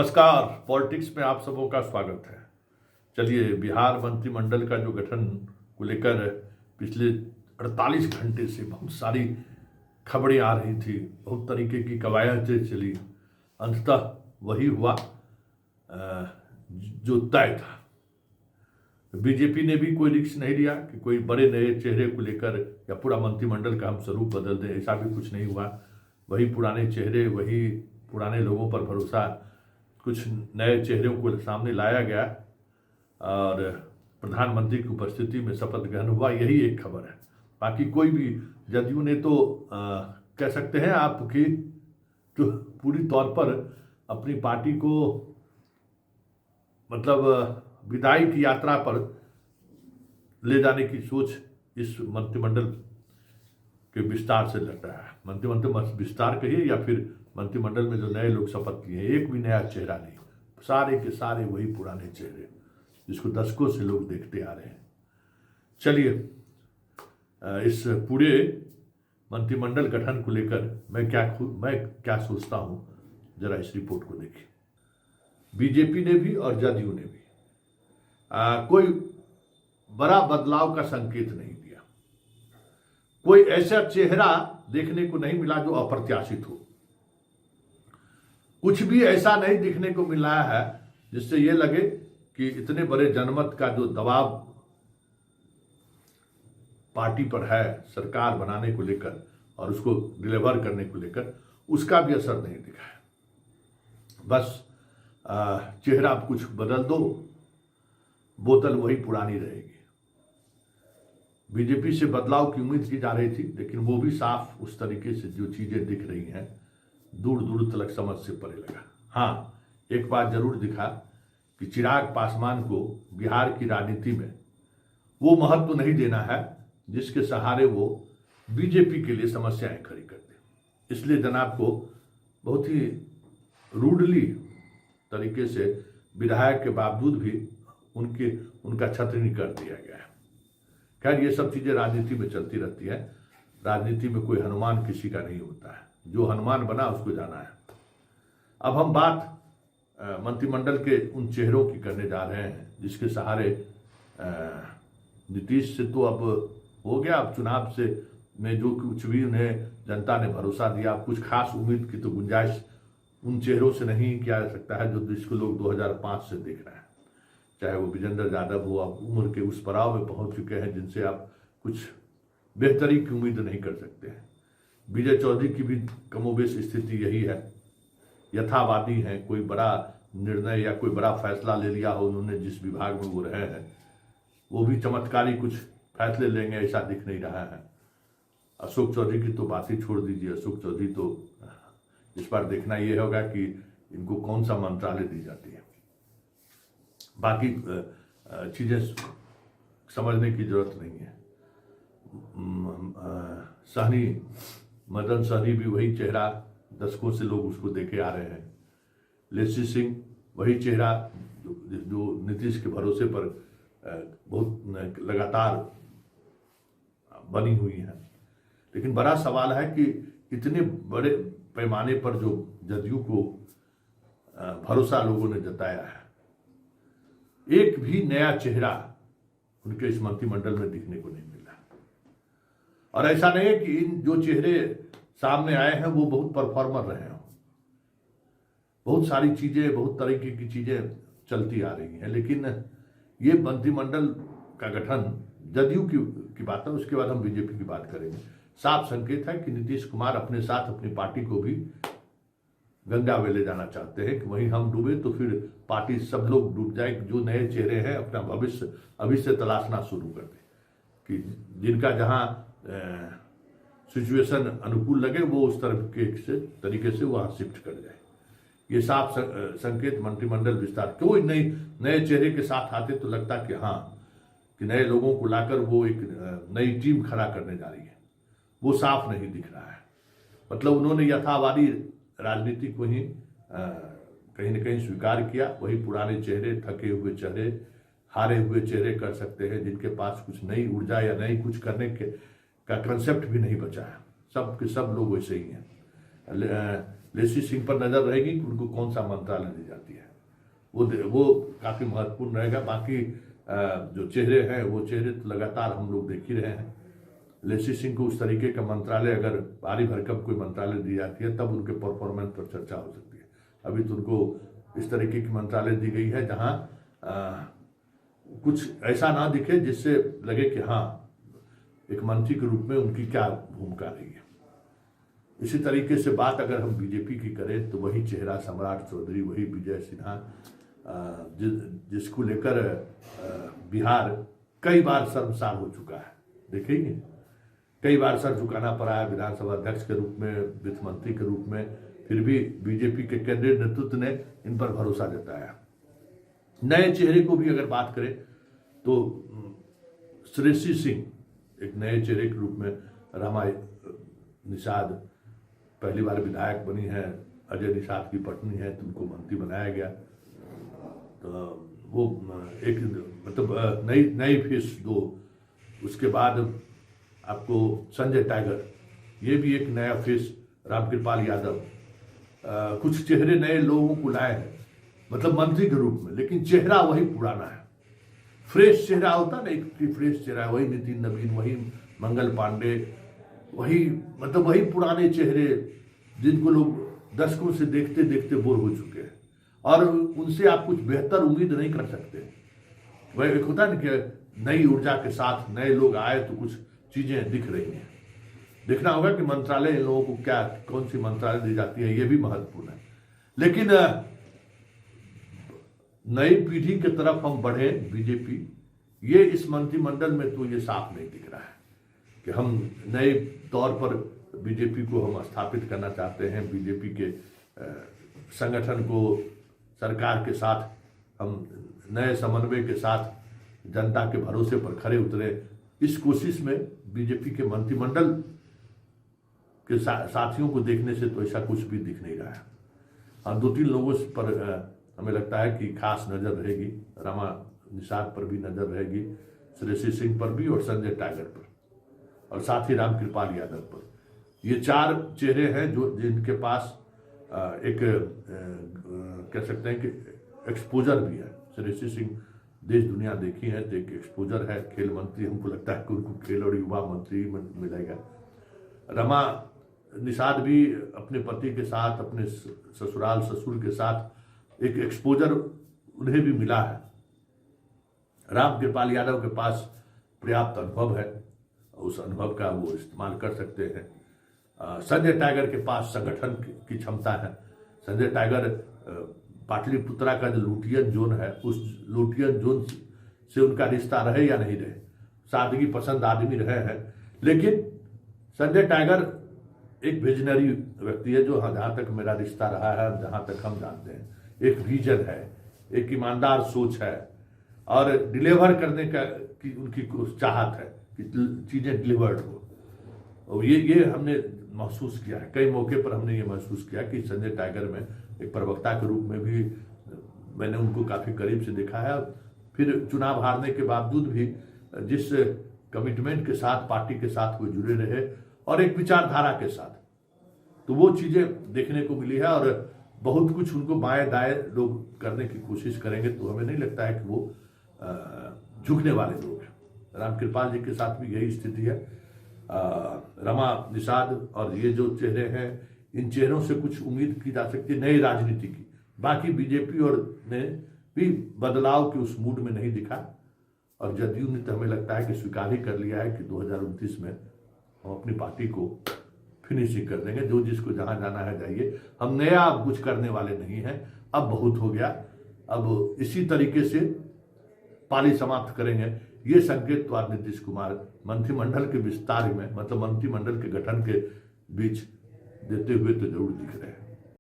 नमस्कार। पॉलिटिक्स में आप सबों का स्वागत है। चलिए, बिहार मंत्रिमंडल का जो गठन को लेकर पिछले 48 घंटे से बहुत सारी खबरें आ रही थी, बहुत तरीके की कवायदें चली। अंततः वही हुआ जो तय था। बीजेपी ने भी कोई रिस्क नहीं लिया कि कोई बड़े नए चेहरे को लेकर या पूरा मंत्रिमंडल का हम स्वरूप बदल दें, ऐसा भी कुछ नहीं हुआ। वही पुराने चेहरे, वही पुराने लोगों पर भरोसा, कुछ नए चेहरों को सामने लाया गया और प्रधानमंत्री की उपस्थिति में शपथ ग्रहण हुआ। यही एक खबर है। बाकी कोई भी, जदयू ने तो कह सकते हैं आप कि जो पूरी तौर पर अपनी पार्टी को मतलब विदाई की यात्रा पर ले जाने की सोच इस मंत्रिमंडल के विस्तार से लग रहा है। मंत्रिमंडल विस्तार कहिए या फिर मंत्रिमंडल में जो नए लोग शपथ लिए, एक भी नया चेहरा नहीं, सारे के सारे वही पुराने चेहरे जिसको दशकों से लोग देखते आ रहे हैं। चलिए, इस पूरे मंत्रिमंडल गठन को लेकर मैं क्या सोचता हूं, जरा इस रिपोर्ट को देखिए। बीजेपी ने भी और जदयू ने भी कोई बड़ा बदलाव का संकेत नहीं दिया। कोई ऐसा चेहरा देखने को नहीं मिला जो अप्रत्याशित हो। कुछ भी ऐसा नहीं दिखने को मिल रहा है जिससे यह लगे कि इतने बड़े जनमत का जो दबाव पार्टी पर है सरकार बनाने को लेकर और उसको डिलीवर करने को लेकर, उसका भी असर नहीं दिखा है। बस चेहरा कुछ बदल दो, बोतल वही पुरानी रहेगी। बीजेपी से बदलाव की उम्मीद की जा रही थी, लेकिन वो भी साफ उस तरीके से जो चीजें दिख रही हैं दूर दूर तक समझ से परे लगा। हाँ, एक बात जरूर दिखा कि चिराग पासवान को बिहार की राजनीति में वो महत्व नहीं देना है जिसके सहारे वो बीजेपी के लिए समस्याएं खड़ी कर दे। इसलिए जनाब को बहुत ही रूडली तरीके से विधायक के बावजूद भी उनका छतरी कर दिया गया है। खैर, ये सब चीजें राजनीति में चलती रहती है। राजनीति में कोई हनुमान किसी का नहीं होता है, जो हनुमान बना उसको जाना है। अब हम बात मंत्रिमंडल के उन चेहरों की करने जा रहे हैं जिसके सहारे नीतीश से तो अब हो गया। अब चुनाव से में जो कुछ भी उन्हें जनता ने भरोसा दिया, कुछ खास उम्मीद की तो गुंजाइश उन चेहरों से नहीं किया जा सकता है जो जिसको लोग 2005 से देख रहे हैं। चाहे वो विजेंद्र यादव हो, आप उम्र के उस पड़ाव में पहुंच चुके हैं जिनसे आप कुछ बेहतरी की उम्मीद नहीं कर सकते हैं। विजय चौधरी की भी कमोबेश स्थिति यही है, यथावादी हैं। कोई बड़ा निर्णय या कोई बड़ा फैसला ले लिया हो उन्होंने, जिस विभाग में वो रहे हैं, वो भी चमत्कारी कुछ फैसले लेंगे ऐसा दिख नहीं रहा है। अशोक चौधरी की तो बात ही छोड़ दीजिए। अशोक चौधरी तो इस बार देखना ये होगा कि इनको कौन सा मंत्रालय दी जाती है। बाकी चीजें समझने की जरूरत नहीं है। सहनी, मदन सहनी भी वही चेहरा, दशकों से लोग उसको देखे आ रहे हैं। लेसी सिंह वही चेहरा जो नीतीश के भरोसे पर बहुत लगातार बनी हुई है। लेकिन बड़ा सवाल है कि इतने बड़े पैमाने पर जो जदयू को भरोसा लोगों ने जताया है, एक भी नया चेहरा उनके इस मंत्रिमंडल में दिखने को नहीं मिला। और ऐसा नहीं है कि इन जो चेहरे सामने आए हैं वो बहुत परफॉर्मर रहे हों। बहुत सारी चीजें, बहुत तरीके की चीजें चलती आ रही हैं, लेकिन ये मंत्रिमंडल का गठन जदयू की बात है। उसके बाद हम बीजेपी की बात करेंगे। साफ संकेत है कि नीतीश कुमार अपने साथ अपनी पार्टी को भी गंगा में ले जाना चाहते हैं कि वहीं हम डूबे तो फिर पार्टी सब लोग डूब जाए। जो नए चेहरे हैं अपना भविष्य अभी से तलाशना शुरू कर दें कि जिनका जहां सिचुएशन अनुकूल लगे वो उस तरफ के तरीके से वहां शिफ्ट कर जाए। ये साफ संकेत मंत्रिमंडल विस्तार, कोई नए चेहरे के साथ आते तो लगता कि हाँ, कि नए लोगों को लाकर वो एक नई टीम खड़ा करने जा रही है। वो साफ नहीं दिख रहा है। मतलब उन्होंने यथावादी राजनीति को ही कहीं न कहीं स्वीकार किया। वही पुराने चेहरे, थके हुए चेहरे, हारे हुए चेहरे कर सकते हैं जिनके पास कुछ नई ऊर्जा या नई कुछ करने का कंसेप्ट भी नहीं बचा है। सब के सब लोग वैसे ही हैं। लेसी सिंह पर नजर रहेगी कि उनको कौन सा मंत्रालय दी जाती है, वो काफी महत्वपूर्ण रहेगा। बाकी जो चेहरे हैं वो चेहरे तो लगातार हम लोग देख ही रहे हैं। लेसी सिंह को उस तरीके का मंत्रालय, अगर भारी भरकम कोई मंत्रालय दी जाती है तब उनके परफॉर्मेंस पर चर्चा हो सकती है। अभी तो उनको इस तरीके की मंत्रालय दी गई है जहां कुछ ऐसा ना दिखे जिससे लगे कि हाँ एक मंत्री के रूप में उनकी क्या भूमिका रही है। इसी तरीके से बात अगर हम बीजेपी की करें तो वही चेहरा सम्राट चौधरी, वही विजय सिन्हा, जिसको लेकर बिहार कई बार शर्मसार हो चुका है। देखेंगे कई बार सर झुकाना पड़ा है विधानसभा अध्यक्ष के रूप में, वित्त मंत्री के रूप में, फिर भी बीजेपी के केंद्रीय नेतृत्व ने इन पर भरोसा जताया। नए चेहरे को भी अगर बात करें तो श्रेयसी सिंह एक नए चेहरे के रूप में, रमा निषाद पहली बार विधायक बनी है, अजय निषाद की पत्नी है तो उनको मंत्री बनाया गया। तो वो एक मतलब नई फेस दो। उसके बाद आपको संजय टाइगर, ये भी एक नया फेस, रामकृपाल यादव, कुछ चेहरे नए लोगों को लाए हैं मतलब मंत्री के रूप में, लेकिन चेहरा वही पुराना है। फ्रेश चेहरा होता ना, एक फ्रेश चेहरा, वही नितिन नवीन, वही मंगल पांडे, वही मतलब वही पुराने चेहरे जिनको लोग दशकों से देखते देखते बोर हो चुके हैं और उनसे आप कुछ बेहतर उम्मीद नहीं कर सकते। वह एक होता है ना कि नई ऊर्जा के साथ नए लोग आए तो कुछ चीजें दिख रही हैं। देखना होगा कि मंत्रालय इन लोगों को क्या, कौन सी मंत्रालय दी जाती है, ये भी महत्वपूर्ण है। लेकिन नई पीढ़ी की तरफ हम बढ़े बीजेपी, ये इस मंत्रिमंडल में तो ये साफ नहीं दिख रहा है कि हम नए तौर पर बीजेपी को हम स्थापित करना चाहते हैं। बीजेपी के संगठन को सरकार के साथ हम नए समन्वय के साथ जनता के भरोसे पर खड़े उतरे, इस कोशिश में बीजेपी के मंत्रिमंडल के साथियों को देखने से तो ऐसा कुछ भी दिख नहीं रहा है। हाँ, 2-3 लोगों पर हमें लगता है कि खास नजर रहेगी, रमा निषाद पर भी नजर रहेगी, श्रेयसी सिंह पर भी और संजय टाइगर पर, और साथ ही रामकृपाल यादव पर। ये 4 चेहरे हैं जो जिनके पास एक कह सकते हैं कि एक्सपोजर भी है। श्रेयसी सिंह देश दुनिया देखी है तो एक एक्सपोजर है, खेल मंत्री, हमको लगता है कि उनको खेल और युवा मंत्री मिलेगा। रमा निषाद भी अपने पति के साथ, अपने ससुराल ससुर के साथ एक एक्सपोजर उन्हें भी मिला है। रामकृपाल यादव के पास पर्याप्त अनुभव है, उस अनुभव का वो इस्तेमाल कर सकते हैं। संजय टाइगर के पास संगठन की क्षमता है। संजय टाइगर पाटलिपुत्रा का जो लुटियन जोन है, उस लुटियन जोन से उनका रिश्ता रहे या नहीं रहे, सादगी पसंद आदमी रहे हैं, लेकिन संजय टाइगर एक विजनरी व्यक्ति है जो जहाँ तक मेरा रिश्ता रहा है, जहाँ तक हम जानते हैं, एक विजन है, एक ईमानदार सोच है और डिलीवर करने का की उनकी चाहत है कि चीजें डिलीवर्ड हो। और ये हमने महसूस किया है, कई मौके पर हमने ये महसूस किया कि संजय टाइगर में एक प्रवक्ता के रूप में भी मैंने उनको काफी करीब से देखा है। फिर चुनाव हारने के बावजूद भी जिस कमिटमेंट के साथ पार्टी के साथ वो जुड़े रहे और एक विचारधारा के साथ, तो वो चीजें देखने को मिली है। और बहुत कुछ उनको बाएं दाएं लोग करने की कोशिश करेंगे तो हमें नहीं लगता है कि वो झुकने वाले लोग हैं। रामकृपाल जी के साथ भी यही स्थिति है। रमा निषाद और ये जो चेहरे हैं, इन चेहरों से कुछ उम्मीद की जा सकती है नई राजनीति की। बाकी बीजेपी और ने भी बदलाव के उस मूड में नहीं दिखा और जदयू ने तो हमें लगता है कि स्वीकार ही कर लिया है कि 2029 में हम अपनी पार्टी को फिनिशिंग कर देंगे। जो जिसको जहां जाना है जाइए, हम नया अब कुछ करने वाले नहीं हैं, अब बहुत हो गया, अब इसी तरीके से पाली समाप्त करेंगे। ये संकेत तो आज नीतीश कुमार मंत्रिमंडल के विस्तार में, मतलब मंत्रिमंडल के गठन के बीच देते हुए तो जरूर दिख रहे हैं।